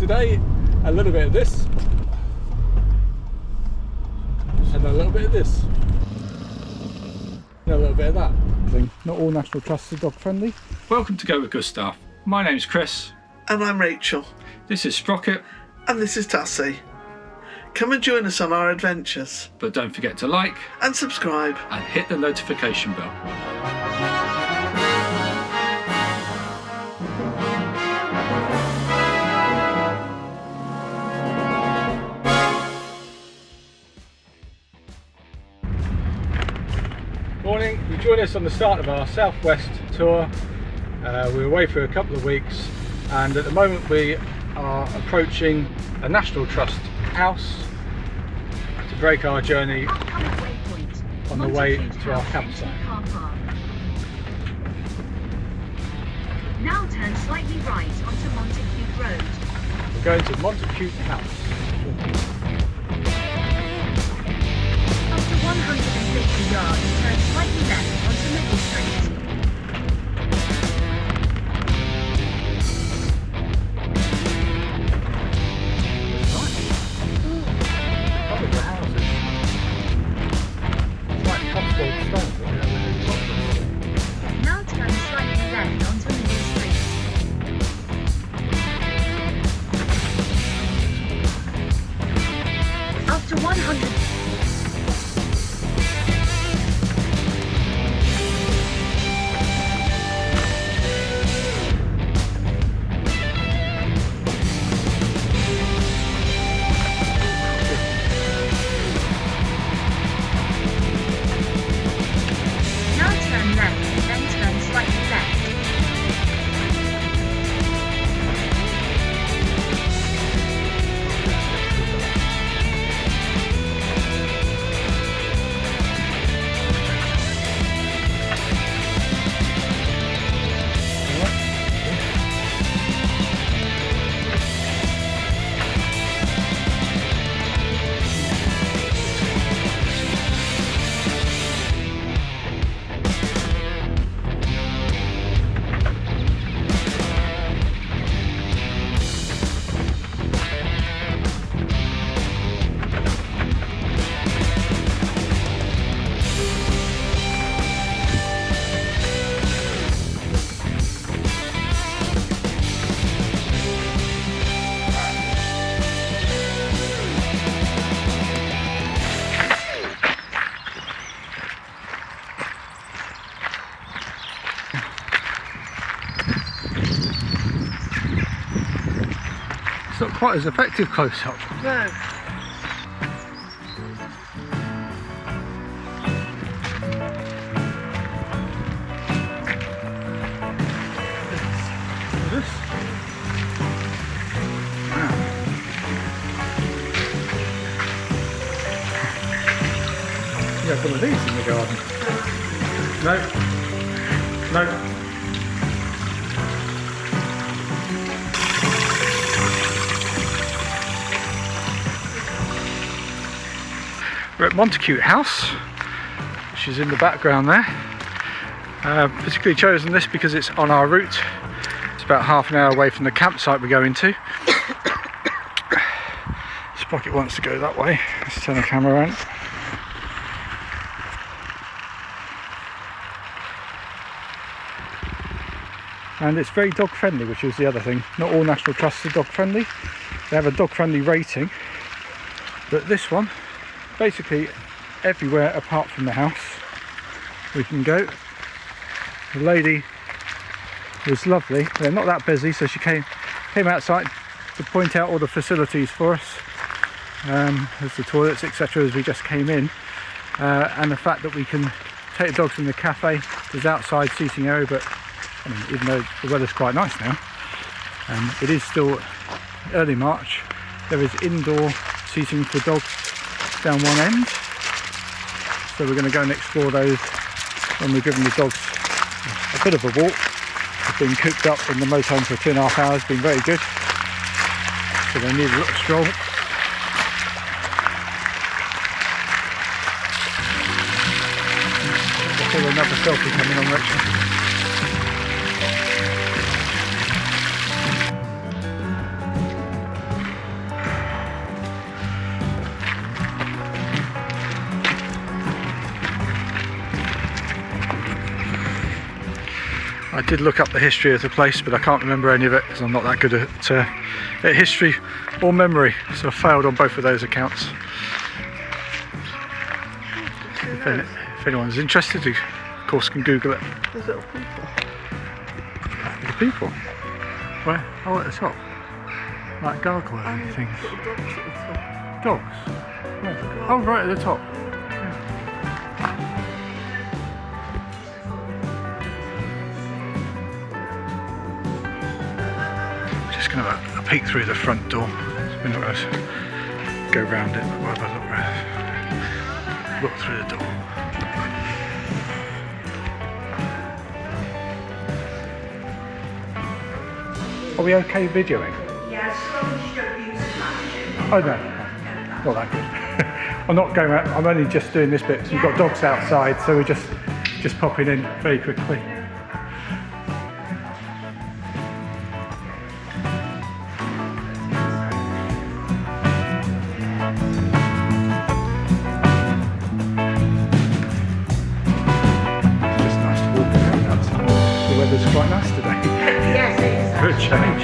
today. A little bit of this and a little bit of this and a little bit of that. Not all National Trusts are dog friendly. Welcome to Go with Gustav. My name's Chris. And I'm Rachel. This is Sprocket. And this is Tacie. Come and join us on our adventures. But don't forget to like and subscribe and hit the notification bell. Morning, you join us on the start of our southwest tour. We were away for a couple of weeks and at the moment we are approaching a National Trust house to break our journey on the way to our campsite. Now turn slightly right onto Montacute Road. We're going to Montacute House. After 150 yards, turn slightly left onto Middle Street. Now turn slightly left onto Middle Street. After 100. It's not quite as effective close-up. No. This? You have one of these in the garden. No. No. We're at Montacute House, which is in the background there. Particularly chosen this because it's on our route. It's about half an hour away from the campsite we're going to. Sprocket wants to go that way. Let's turn the camera around. And it's very dog friendly, which is the other thing. Not all National Trusts are dog friendly. They have a dog friendly rating, but this one, basically everywhere apart from the house we can go. The lady was lovely. They're not that busy, so she came outside to point out all the facilities for us. There's the toilets, etc. as we just came in, and the fact that we can take the dogs from the cafe. There's outside seating area, but I mean, even though the weather's quite nice now, it is still early March. There is indoor seating for dogs down one end, so we're going to go and explore those when we've given the dogs a bit of a walk. They've been cooped up in the motorhome for 2.5 hours, been very good, so they need a little stroll. I feel another selfie coming on, Rachel. I did look up the history of the place, but I can't remember any of it because I'm not that good at history or memory, so I failed on both of those accounts. If anyone's interested, of course, can Google it. There's little people. The people? Where? Oh, at the top. Like gargoyle things. Little dogs at the top. Dogs? Where? Oh, right at the top. Just going to have a peek through the front door. We're not going to go round it, but we'll have a look through the door. Are we okay videoing? Yeah, as long as you don't use flash. Oh no, not that good. I'm not going out, I'm only just doing this bit because we've got dogs outside, so we're just popping in very quickly. It's just nice to walk around outside. The weather's quite nice today. Yes, it is. Good change.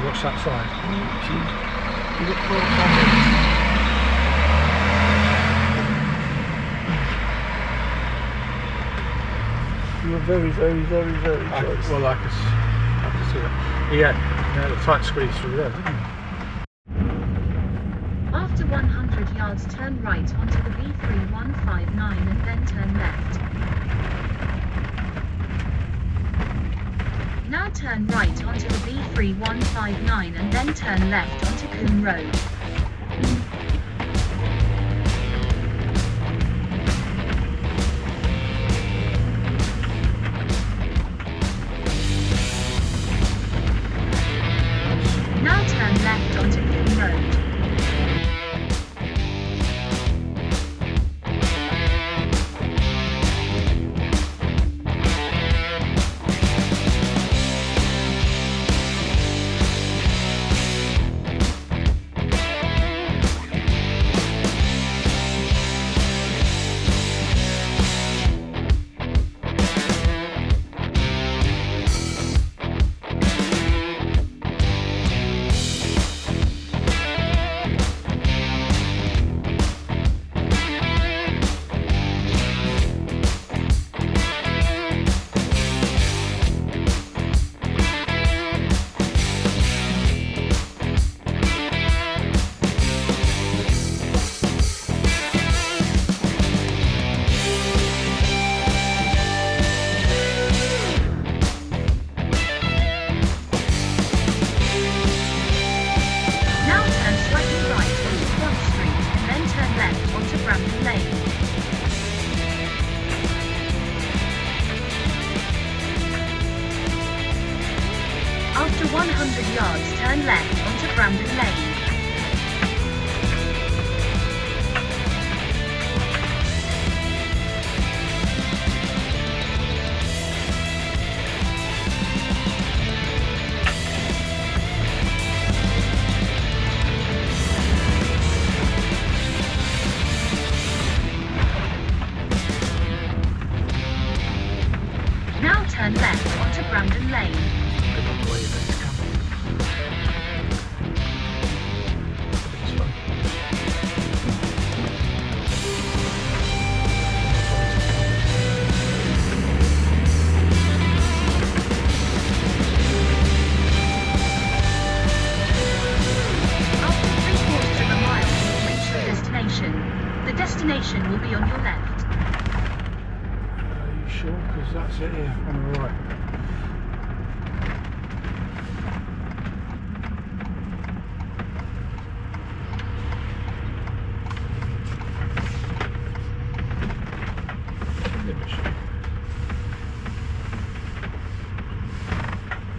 What's that side? You got 4 or 5 minutes. You were very close. Well, I can see that. Yeah, had a tight squeeze through there, didn't you? After 100 yards, turn right onto the B3159 and then turn left. Now turn right onto the B3159 and then turn left onto Coombe Road. Now turn left onto Coombe Road. After 100 yards, turn left onto Brandon Lane. Now turn left onto Brandon Lane. Good on the way there to come. It's fun. After 3/4 of a mile, you'll reach your destination. The destination will be on your left. Are you sure? Because that's it here on the right.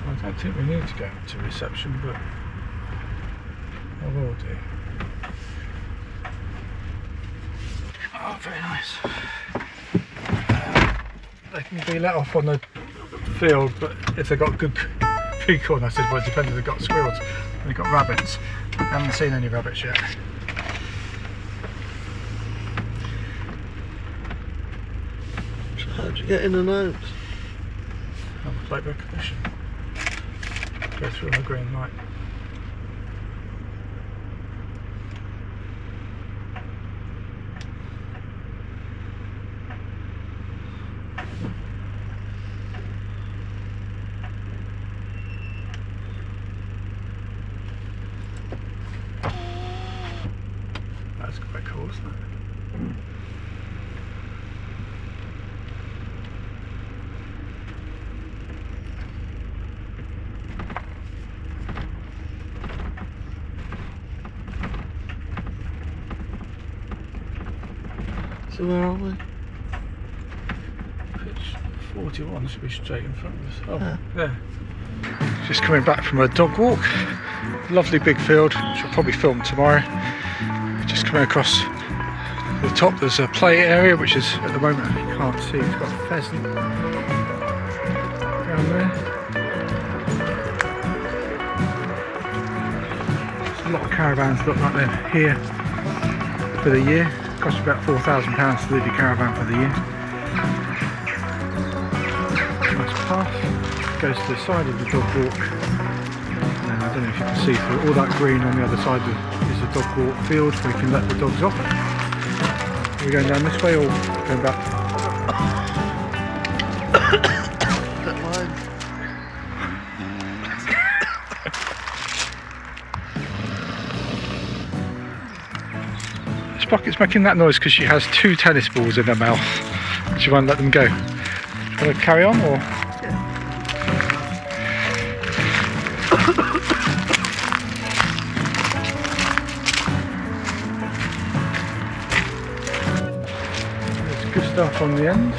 I don't think we need to go to reception, but I will do. Oh, very nice. They can be let off on the field, but if they've got good food corn, I said, well, it depends if they've got squirrels and they've got rabbits. I haven't seen any rabbits yet. So how'd you get in and out? Have a plate recognition. Go through on the green light. That's quite cool, isn't it? So where are we? Pitch 41 should be straight in front of us. Oh, Yeah. there. Just coming back from a dog walk. Lovely big field, which I'll probably film tomorrow. Just coming across the top, there's a play area, which is at the moment you can't see. It's got a pheasant down there. There's a lot of caravans look like they're here for the year. It costs about £4,000 to leave your caravan for the year. Nice path, goes to the side of the dog walk. And I don't know if you can see through all that green on the other side is the dog walk field where you can let the dogs off. Are we going down this way or going back? That line. Sprocket's making that noise because she has 2 tennis balls in her mouth. She won't let them go. Do you want to carry on or? There's good stuff on the end.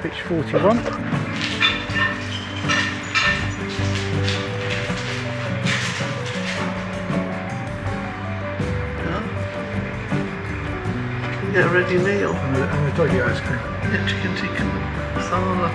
Pitch 41. Get a ready meal. And the doggy ice cream. Get chicken tikka masala.